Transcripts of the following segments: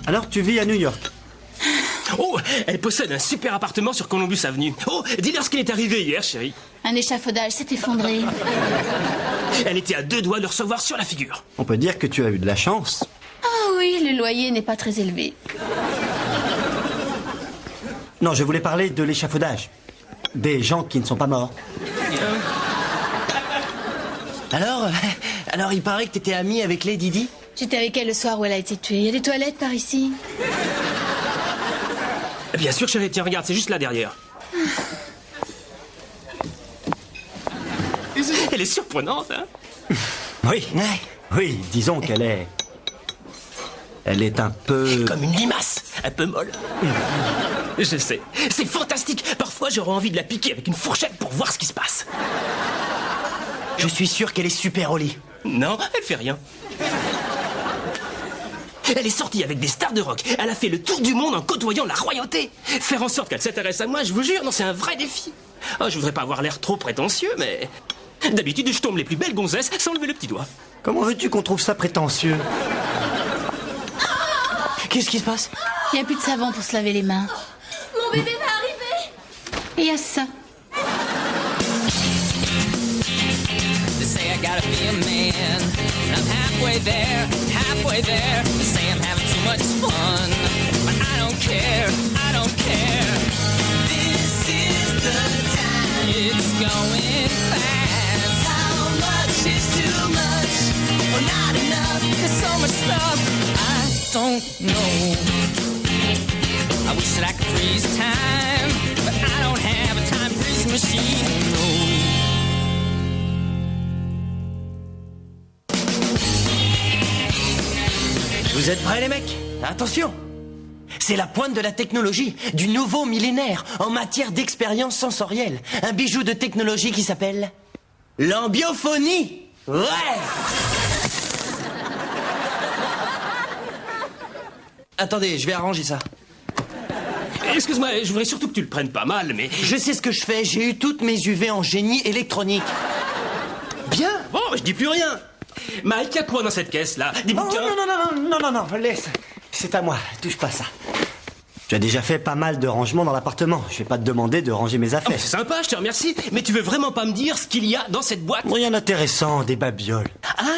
Alors tu vis à New York? Oh, elle possède un super appartement sur Columbus Avenue. Oh, dis-leur ce qui est arrivé hier, chérie. Un échafaudage s'est effondré. Elle était à 2 doigts de le recevoir sur la figure. On peut dire que tu as eu de la chance. Ah oui, le loyer n'est pas très élevé. Non, je voulais parler de l'échafaudage. Des gens qui ne sont pas morts. Alors il paraît que t'étais amie avec Lady Di? J'étais avec elle le soir où elle a été tuée. Il y a des toilettes par ici. Bien sûr, chérie, tiens, regarde, c'est juste là derrière. Elle est surprenante, hein? Oui, oui, disons qu'elle est... Elle est un peu... Comme une limace, un peu molle. Je sais, c'est fantastique. Parfois, j'aurais envie de la piquer avec une fourchette pour voir ce qui se passe. Je suis sûr qu'elle est super au lit. Non, elle fait rien. Elle est sortie avec des stars de rock. Elle a fait le tour du monde en côtoyant la royauté. Faire en sorte qu'elle s'intéresse à moi, je vous jure, non, c'est un vrai défi. Oh, je voudrais pas avoir l'air trop prétentieux, mais... D'habitude, je tombe les plus belles gonzesses sans lever le petit doigt. Comment veux-tu qu'on trouve ça prétentieux? Qu'est-ce qui se passe? Il n'y a plus de savon pour se laver les mains. Mon bébé va arriver. Et il y a ça. They say I gotta be a man. I'm halfway there, halfway there. They say I'm having too much fun. But I don't care, I don't care. This is the time. It's going fast. How much is too much? Or not enough? There's so much stuff I don't know. I wish that I could freeze time. But I don't have a time freeze machine, no. Vous êtes prêts les mecs? Attention! C'est la pointe de la technologie, du nouveau millénaire en matière d'expérience sensorielle. Un bijou de technologie qui s'appelle... l'ambiophonie! Ouais! Attendez, je vais arranger ça. Excuse-moi, je voudrais surtout que tu le prennes pas mal, mais... Je sais ce que je fais, j'ai eu toutes mes UV en génie électronique. Bien, bon, je dis plus rien. Mike, y a quoi dans cette caisse-là? Des Oh, bouquins? non, laisse. C'est à moi, touche pas ça. Tu as déjà fait pas mal de rangements dans l'appartement. Je vais pas te demander de ranger mes Ah, affaires. c'est sympa, je te remercie. Mais tu veux vraiment pas me dire ce qu'il y a dans cette boîte? Rien d'intéressant, des babioles.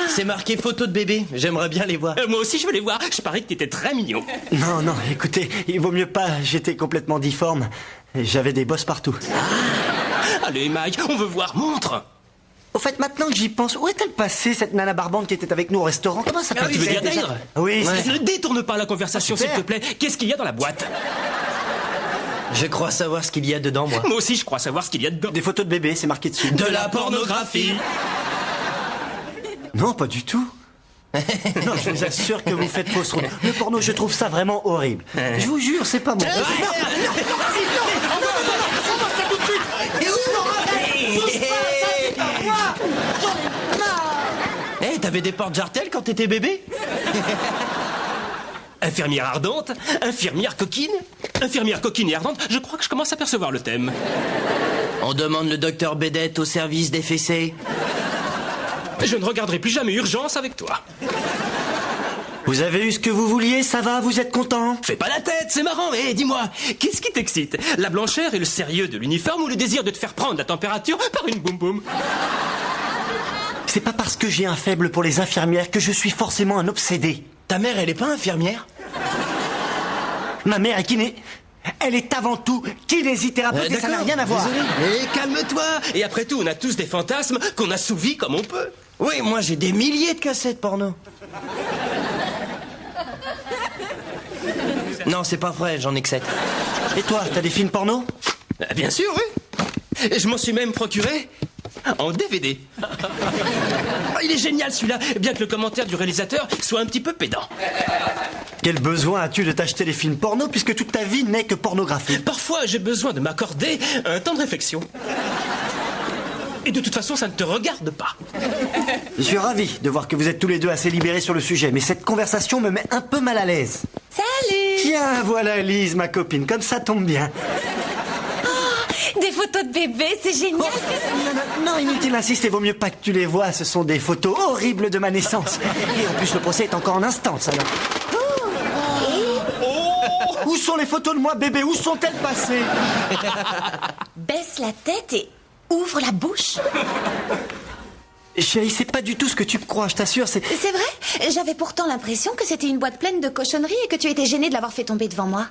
C'est marqué photo de bébé, j'aimerais bien les voir. Moi aussi, je veux les voir. Je parie que t'étais très mignon. Non, écoutez, il vaut mieux pas. J'étais complètement difforme. J'avais des bosses partout. Allez, Mike, on veut voir. Montre. Au fait, maintenant que j'y pense, où est-elle passée, cette nana barbante qui était avec nous au restaurant? Comment ça s'appelle? Tu veux dire Deirdre? Oui, c'est... Ne détourne pas la conversation, s'il Super. te plaît. Qu'est-ce qu'il y a dans la boîte? Je crois savoir ce qu'il y a dedans, moi. Moi aussi, je crois savoir ce qu'il y a dedans. Des photos de bébé, c'est marqué dessus. De la pornographie. Non, pas du tout. Non, je vous assure que vous faites fausse route. Le porno, je trouve ça vraiment horrible. Je vous jure, c'est pas bon. Eh, t'avais des portes jartelles quand t'étais bébé? Infirmière ardente, infirmière coquine et ardente, je crois que je commence à percevoir le thème. On demande le docteur Bédette au service des fessées. Je ne regarderai plus jamais Urgence avec toi. Vous avez eu ce que vous vouliez, ça va, vous êtes content? Fais pas la tête, c'est marrant. Et dis-moi, qu'est-ce qui t'excite? La blancheur et le sérieux de l'uniforme ou le désir de te faire prendre la température par une boum-boum? C'est pas parce que j'ai un faible pour les infirmières que je suis forcément un obsédé. Ta mère, elle est pas infirmière? Ma mère est kiné. Elle est avant tout kinésithérapeute et ça n'a rien à voir. Désolé. Mais calme-toi. Et après tout, on a tous des fantasmes qu'on assouvit comme on peut. Oui, moi j'ai des milliers de cassettes porno. Non, c'est pas vrai, j'en ai que 7. Et toi, t'as des films porno? Bien sûr, oui. Et je m'en suis même procuré en DVD. Oh, il est génial celui-là, bien que le commentaire du réalisateur soit un petit peu pédant. Quel besoin as-tu de t'acheter des films porno puisque toute ta vie n'est que pornographie? Parfois, j'ai besoin de m'accorder un temps de réflexion. Et de toute façon, ça ne te regarde pas. Je suis ravi de voir que vous êtes tous les deux assez libérés sur le sujet, mais cette conversation me met un peu mal à l'aise. Salut! Tiens, voilà Lise, ma copine, comme ça tombe bien. Des photos de bébé, c'est génial. Non, inutile d'insister, vaut mieux pas que tu les vois, ce sont des photos horribles de ma naissance. Et en plus, le procès est encore en instance, alors. Où sont les photos de moi, bébé? Où sont-elles passées? Baisse la tête et ouvre la bouche. Chérie, c'est pas du tout ce que tu crois, je t'assure, c'est... C'est vrai? J'avais pourtant l'impression que c'était une boîte pleine de cochonneries et que tu étais gêné de l'avoir fait tomber devant moi.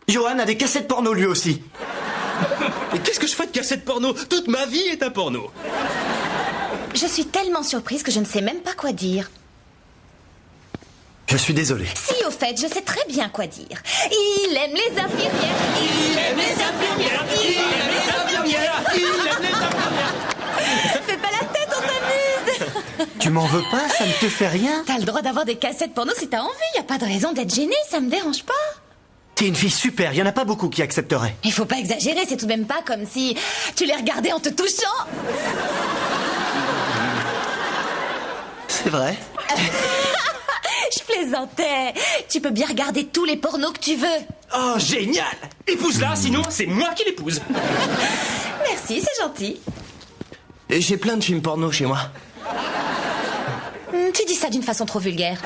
Johan a des cassettes porno lui aussi. Et qu'est-ce que je fais de cassettes porno? Toute ma vie est un porno. Je suis tellement surprise que je ne sais même pas quoi dire. Je suis désolé. Si, au fait, je sais très bien quoi dire. Il aime les infirmières. Il aime les infirmières. Il aime les infirmières. Il aime les infirmières. Fais pas la tête, on s'amuse. Tu m'en veux pas? Ça ne te fait rien? T'as le droit d'avoir des cassettes porno si t'as envie. Y a pas de raison d'être gêné, ça me dérange pas. T'es une fille super, y en a pas beaucoup qui accepteraient. Il faut pas exagérer, c'est tout de même pas comme si tu les regardais en te touchant. C'est vrai. Je plaisantais. Tu peux bien regarder tous les pornos que tu veux. Oh, génial! Épouse-la, sinon c'est moi qui l'épouse. Merci, c'est gentil. Et j'ai plein de films porno chez moi. Tu dis ça d'une façon trop vulgaire.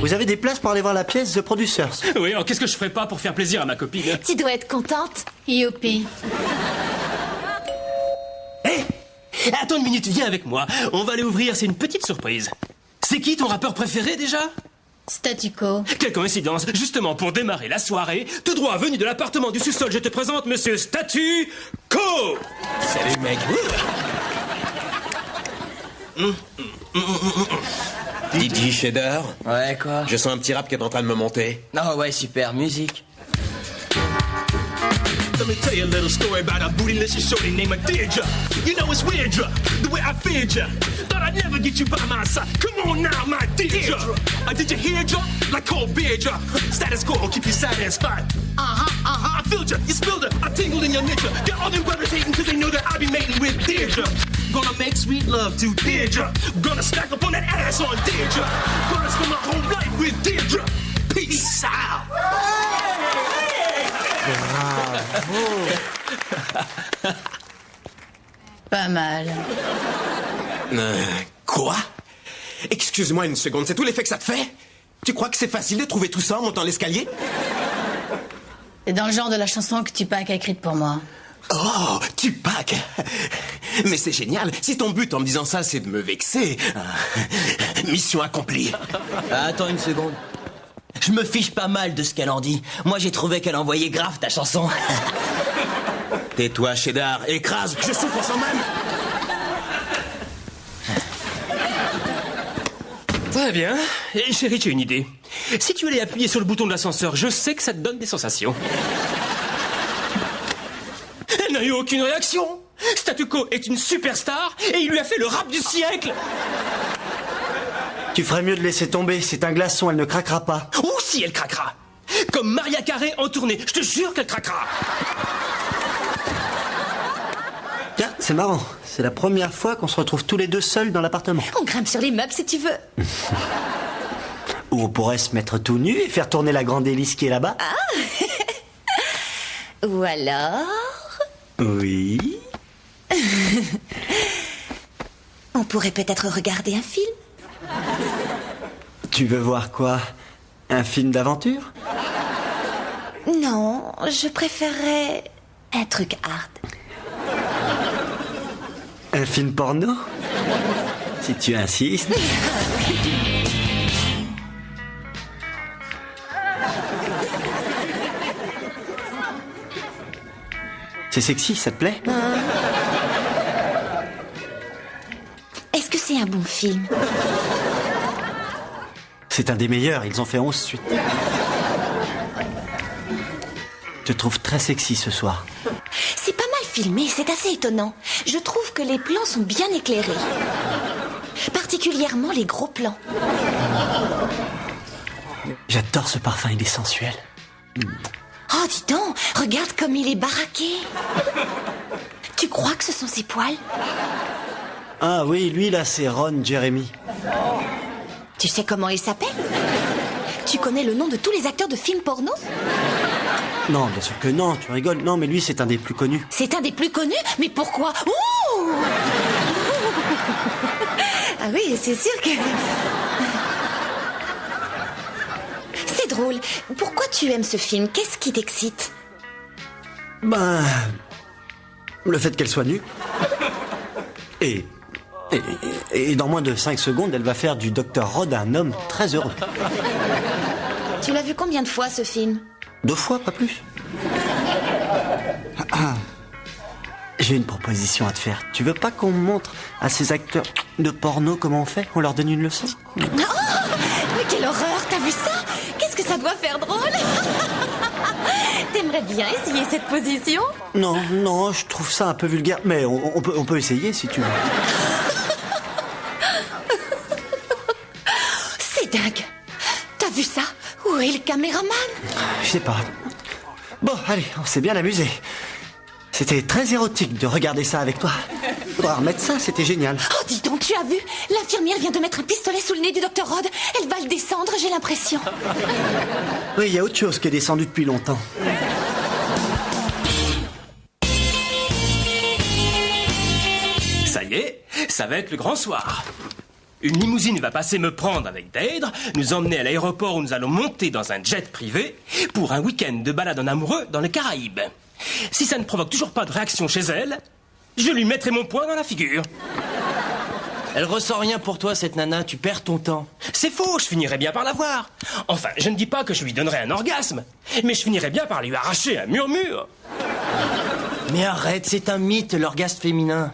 Vous avez des places pour aller voir la pièce The Producers? Oui, alors qu'est-ce que je ferais pas pour faire plaisir à ma copine? Tu dois être contente. Youpi. Hé! Attends une minute, viens avec moi. On va aller ouvrir, c'est une petite surprise. C'est qui ton rappeur préféré déjà? Statu quo. Quelle coïncidence! Justement, pour démarrer la soirée, tout droit venu de l'appartement du sous-sol, je te présente Monsieur Statu Quo! Salut, mec. Didi Shader, Ouais, quoi? je sens un petit rap qui est en train de me monter. Oh, ouais, super, musique. Let me tell you a little story about a bootylicious shorty named Deirdre. You know it's weird, the way I feared ya. Thought I'd never get you by my side. Come on now, my Deirdre. Did you hear ya? Like cold beer, ya. Status quo, keep you satisfied. I filled ya, you spilled her. I tingled in your ninja. Got all them brothers hating cause they know that I be mating with Deirdre. Gonna make sweet love to Deirdre. Gonna stack up on that ass on Deirdre. Gonna spend my whole life with Deirdre. Peace out. Pas mal. Quoi? Excuse-moi une seconde, c'est tout l'effet que ça te fait? Tu crois que c'est facile de trouver tout ça en montant l'escalier? C'est dans le genre de la chanson que Tupac a écrite pour moi. Oh, Tupac! Mais c'est génial, si ton but en me disant ça c'est de me vexer, mission accomplie. Attends une seconde. Je me fiche pas mal de ce qu'elle en dit. Moi, j'ai trouvé qu'elle envoyait grave ta chanson. Tais-toi, Cheddar, écrase, je souffre sans même. Très bien. Et chérie, j'ai une idée. Si tu allais appuyer sur le bouton de l'ascenseur, je sais que ça te donne des sensations. Elle n'a eu aucune réaction. Statu Quo est une superstar et il lui a fait le rap du siècle. Tu ferais mieux de laisser tomber, c'est un glaçon, elle ne craquera pas. Ou si elle craquera. Comme Maria Carey en tournée, je te jure qu'elle craquera. Tiens, c'est marrant, c'est la première fois qu'on se retrouve tous les deux seuls dans l'appartement. On grimpe sur les meubles si tu veux. Ou on pourrait se mettre tout nu et faire tourner la grande hélice qui est là-bas. Ou alors... Oui. On pourrait peut-être regarder un film. Tu veux voir quoi? Un film d'aventure? Non, je préférerais un truc hard. Un film porno? Si tu insistes. C'est sexy, ça te plaît? Est-ce que c'est un bon film? C'est un des meilleurs, ils ont fait 11 suites. Je te trouve très sexy ce soir. C'est pas mal filmé, c'est assez étonnant. Je trouve que les plans sont bien éclairés. Particulièrement les gros plans. J'adore ce parfum, il est sensuel. Oh, dis donc, regarde comme il est baraqué. Tu crois que ce sont ses poils? Ah oui, lui là, c'est Ron Jeremy. Tu sais comment il s'appelle? Tu connais le nom de tous les acteurs de films porno? Non, bien sûr que non, tu rigoles. Non, mais lui, c'est un des plus connus. C'est un des plus connus? Mais pourquoi? Ouh! Ah oui, c'est sûr que... C'est drôle. Pourquoi tu aimes ce film? Qu'est-ce qui t'excite? Ben... le fait qu'elle soit nue. Et dans moins de 5 secondes, elle va faire du Dr. Rod un homme très heureux. Tu l'as vu combien de fois, ce film? 2 fois, pas plus. J'ai une proposition à te faire. Tu veux pas qu'on montre à ces acteurs de porno comment on fait? On leur donne une leçon? Oh, mais quelle horreur! T'as vu ça? Qu'est-ce que ça doit faire drôle? T'aimerais bien essayer cette position? Non, je trouve ça un peu vulgaire. Mais on peut essayer si tu veux. C'est dingue! T'as vu ça? Où est le caméraman? Je sais pas. Bon, allez, on s'est bien amusé. C'était très érotique de regarder ça avec toi. Faudra remettre ça, c'était génial. Oh, dis donc, tu as vu? L'infirmière vient de mettre un pistolet sous le nez du Dr. Rod. Elle va le descendre, j'ai l'impression. Oui, il y a autre chose qui est descendu depuis longtemps. Ça y est, ça va être le grand soir. Une limousine va passer me prendre avec Deirdre, nous emmener à l'aéroport où nous allons monter dans un jet privé pour un week-end de balade en amoureux dans les Caraïbes. Si ça ne provoque toujours pas de réaction chez elle, je lui mettrai mon poing dans la figure. Elle ressent rien pour toi, cette nana, tu perds ton temps. C'est faux, je finirai bien par la voir. Enfin, je ne dis pas que je lui donnerai un orgasme, mais je finirai bien par lui arracher un murmure. Mais arrête, c'est un mythe, l'orgasme féminin.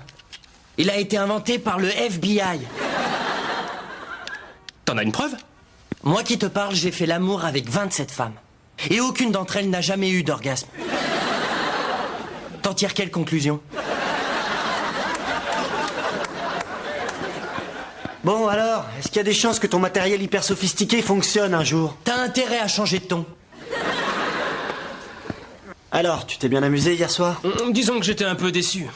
Il a été inventé par le FBI. T'en as une preuve? Moi qui te parle, j'ai fait l'amour avec 27 femmes. Et aucune d'entre elles n'a jamais eu d'orgasme. T'en tires quelle conclusion? Bon, alors, est-ce qu'il y a des chances que ton matériel hyper sophistiqué fonctionne un jour? T'as intérêt à changer de ton. Alors, tu t'es bien amusé hier soir? Disons que j'étais un peu déçu.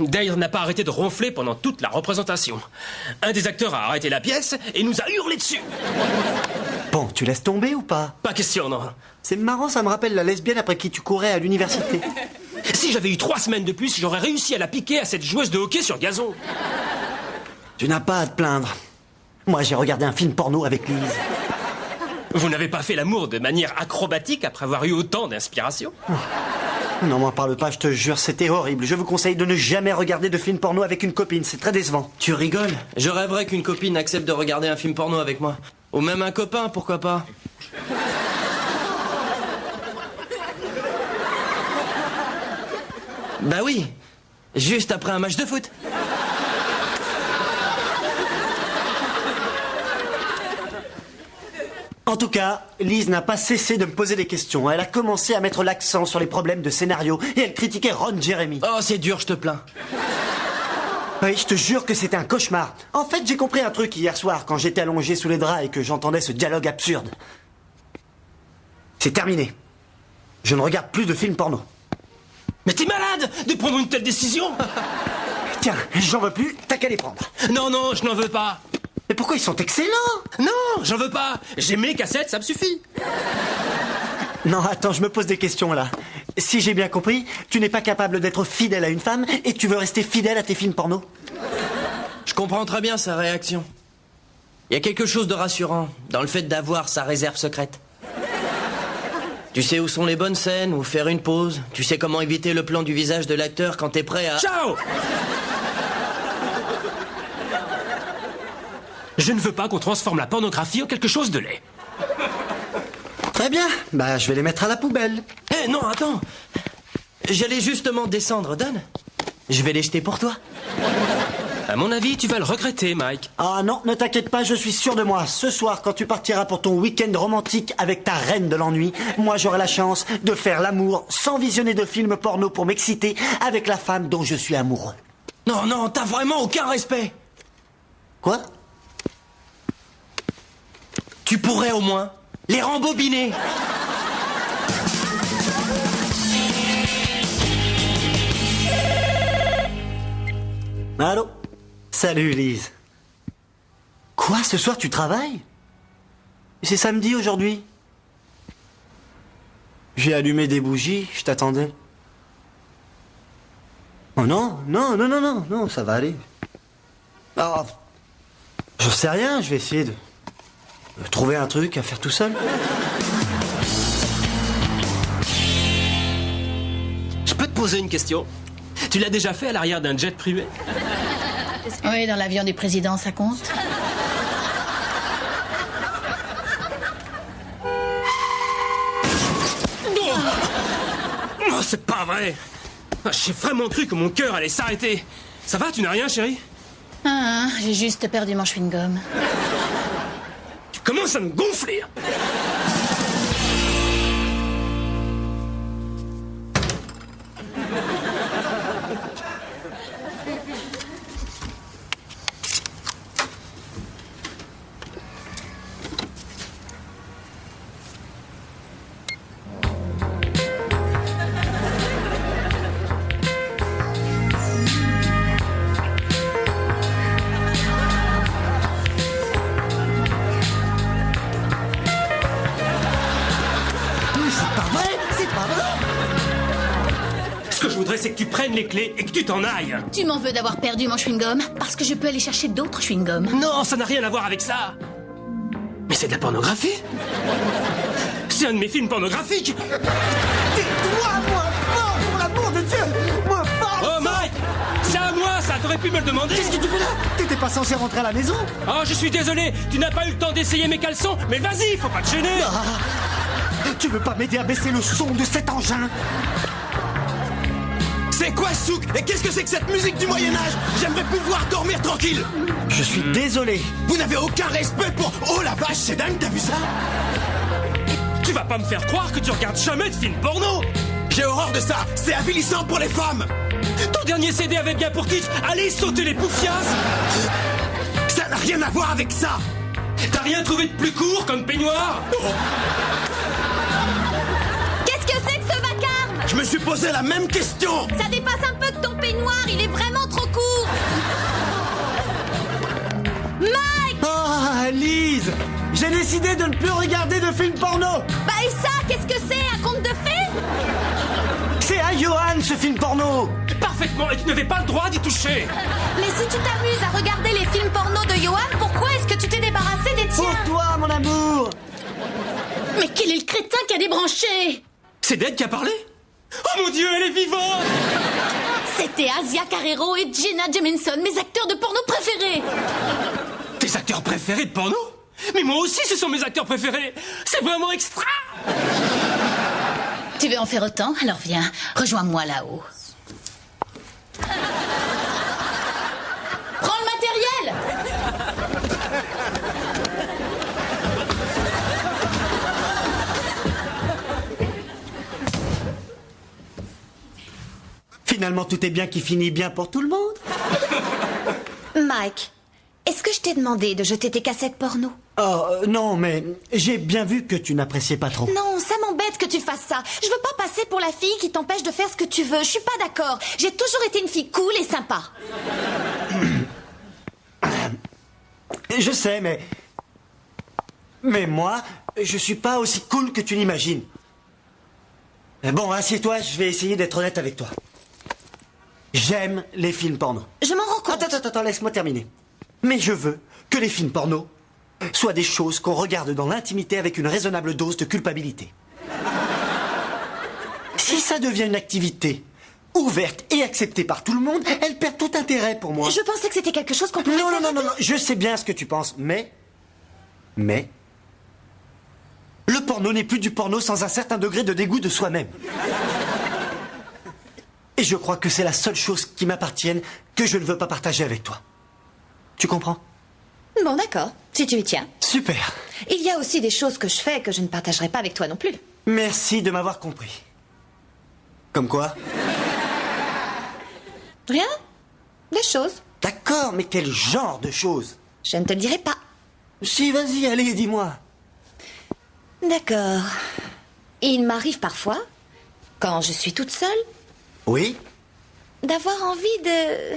Deirdre n'a pas arrêté de ronfler pendant toute la représentation. Un des acteurs a arrêté la pièce et nous a hurlé dessus. Bon, tu laisses tomber ou pas? Pas question, non. C'est marrant, ça me rappelle la lesbienne après qui tu courais à l'université. Si j'avais eu 3 semaines de plus, j'aurais réussi à la piquer à cette joueuse de hockey sur gazon. Tu n'as pas à te plaindre. Moi, j'ai regardé un film porno avec Lise. Vous n'avez pas fait l'amour de manière acrobatique après avoir eu autant d'inspiration? Non, m'en parle pas, je te jure, c'était horrible. Je vous conseille de ne jamais regarder de film porno avec une copine, c'est très décevant. Tu rigoles? Je rêverais qu'une copine accepte de regarder un film porno avec moi. Ou même un copain, pourquoi pas? Bah oui, juste après un match de foot. En tout cas, Lise n'a pas cessé de me poser des questions. Elle a commencé à mettre l'accent sur les problèmes de scénario et elle critiquait Ron Jeremy. Oh, c'est dur, je te plains. Oui, je te jure que c'était un cauchemar. En fait, j'ai compris un truc hier soir quand j'étais allongé sous les draps et que j'entendais ce dialogue absurde. C'est terminé. Je ne regarde plus de films porno. Mais t'es malade de prendre une telle décision? Tiens, j'en veux plus, t'as qu'à les prendre. Non, je n'en veux pas. Mais pourquoi ils sont excellents? Non, j'en veux pas. J'ai mes cassettes, ça me suffit. Non, attends, je me pose des questions là. Si j'ai bien compris, tu n'es pas capable d'être fidèle à une femme et tu veux rester fidèle à tes films porno? Je comprends très bien sa réaction. Il y a quelque chose de rassurant dans le fait d'avoir sa réserve secrète. Tu sais où sont les bonnes scènes, où faire une pause. Tu sais comment éviter le plan du visage de l'acteur quand t'es prêt à... Ciao! Je ne veux pas qu'on transforme la pornographie en quelque chose de laid. Très bien, bah je vais les mettre à la poubelle. Eh non, attends. J'allais justement descendre, donne. Je vais les jeter pour toi. À mon avis, tu vas le regretter, Mike. Ah non, ne t'inquiète pas, je suis sûr de moi. Ce soir, quand tu partiras pour ton week-end romantique avec ta reine de l'ennui, moi j'aurai la chance de faire l'amour sans visionner de films porno pour m'exciter avec la femme dont je suis amoureux. Non, t'as vraiment aucun respect. Quoi? Tu pourrais au moins les rembobiner. Allô? Salut, Lise. Quoi, ce soir tu travailles? C'est samedi aujourd'hui. J'ai allumé des bougies, je t'attendais. Oh non, ça va aller. Oh, Je sais rien, je vais essayer de trouver un truc à faire tout seul. Je peux te poser une question? Tu l'as déjà fait à l'arrière d'un jet privé? Oui, dans l'avion du président, ça compte. Oh, c'est pas vrai! J'ai vraiment cru que mon cœur allait s'arrêter. Ça va, tu n'as rien, chérie? Ah, j'ai juste perdu mon chewing-gum. Tu commences à me gonfler! Ce que je voudrais, c'est que tu prennes les clés et que tu t'en ailles. Tu m'en veux d'avoir perdu mon chewing-gum? Parce que je peux aller chercher d'autres chewing-gums. Non, ça n'a rien à voir avec ça. Mais c'est de la pornographie. C'est un de mes films pornographiques. Tais-toi, moi fort, pour l'amour de Dieu! Moi fort! Oh, Mike! C'est à moi, ça! T'aurais pu me le demander! Qu'est-ce que tu fais là? T'étais pas censé rentrer à la maison? Oh, je suis désolé, tu n'as pas eu le temps d'essayer mes caleçons, mais vas-y, faut pas te gêner! Tu veux pas m'aider à baisser le son de cet engin? C'est quoi, Souk? Et qu'est-ce que c'est que cette musique du Moyen-Âge? J'aimerais pouvoir dormir tranquille. Je suis désolé. Vous n'avez aucun respect pour... Oh la vache, c'est dingue, t'as vu ça? Tu vas pas me faire croire que tu regardes jamais de films porno! J'ai horreur de ça. C'est avilissant pour les femmes. Ton dernier CD avait bien pour titre « Allez sauter les poufias !» Ça n'a rien à voir avec ça. T'as rien trouvé de plus court comme peignoir? Qu'est-ce que c'est que ce vacarme? Je me suis posé la même question. Ça dépasse un peu de ton peignoir, il est vraiment trop court. Mike! Ah, Lise! J'ai décidé de ne plus regarder de films porno! Bah et ça, qu'est-ce que c'est? Un conte de fées? C'est à Johan, ce film porno! Parfaitement, et tu n'avais pas le droit d'y toucher! Mais si tu t'amuses à regarder les films porno de Johan, pourquoi est-ce que tu t'es débarrassé des tiens? Pour toi, mon amour! Mais quel est le crétin qui a débranché? C'est Dead qui a parlé? Oh mon Dieu, elle est vivante! C'était Asia Carrero et Jenna Jameson, mes acteurs de porno préférés. Tes acteurs préférés de porno? Mais moi aussi, ce sont mes acteurs préférés! C'est vraiment extra! Tu veux en faire autant? Alors viens, rejoins-moi là-haut. Prends le matériel! Finalement, tout est bien qui finit bien pour tout le monde. Mike, est-ce que je t'ai demandé de jeter tes cassettes porno? Oh, non, mais j'ai bien vu que tu n'appréciais pas trop. Non, ça m'embête que tu fasses ça. Je veux pas passer pour la fille qui t'empêche de faire ce que tu veux. Je suis pas d'accord. J'ai toujours été une fille cool et sympa. Je sais, mais moi, je suis pas aussi cool que tu l'imagines. Bon, assieds-toi, je vais essayer d'être honnête avec toi. J'aime les films porno. Je m'en rends compte. Attends, laisse-moi terminer. Mais je veux que les films porno soient des choses qu'on regarde dans l'intimité avec une raisonnable dose de culpabilité. Si ça devient une activité ouverte et acceptée par tout le monde, elle perd tout intérêt pour moi. Je pensais que c'était quelque chose qu'on pouvait Non, faire. je sais bien ce que tu penses, mais... Le porno n'est plus du porno sans un certain degré de dégoût de soi-même. Et je crois que c'est la seule chose qui m'appartienne que je ne veux pas partager avec toi. Tu comprends? Bon, d'accord, si tu y tiens. Super. Il y a aussi des choses que je fais que je ne partagerai pas avec toi non plus. Merci de m'avoir compris. Comme quoi? Rien? Des choses. D'accord, mais quel genre de choses? Je ne te le dirai pas. Si, vas-y, allez, dis-moi. D'accord. Il m'arrive parfois, quand je suis toute seule, Oui? d'avoir envie de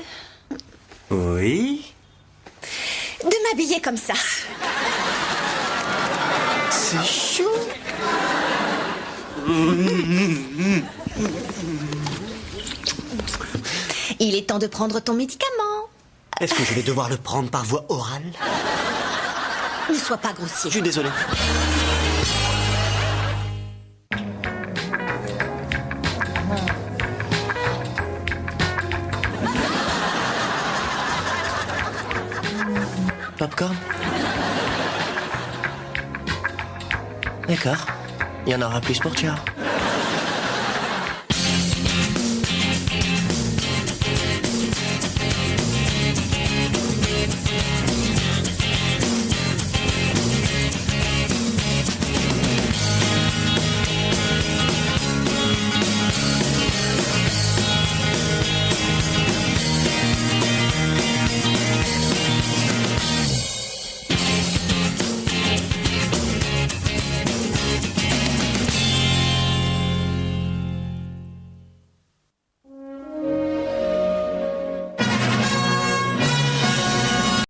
Oui? m'habiller comme ça. C'est chaud. Il est temps de prendre ton médicament. Est-ce que je vais devoir le prendre par voie orale? Ne sois pas grossier. Je suis désolé. Popcorn? D'accord. Il y en aura plus pour Charles.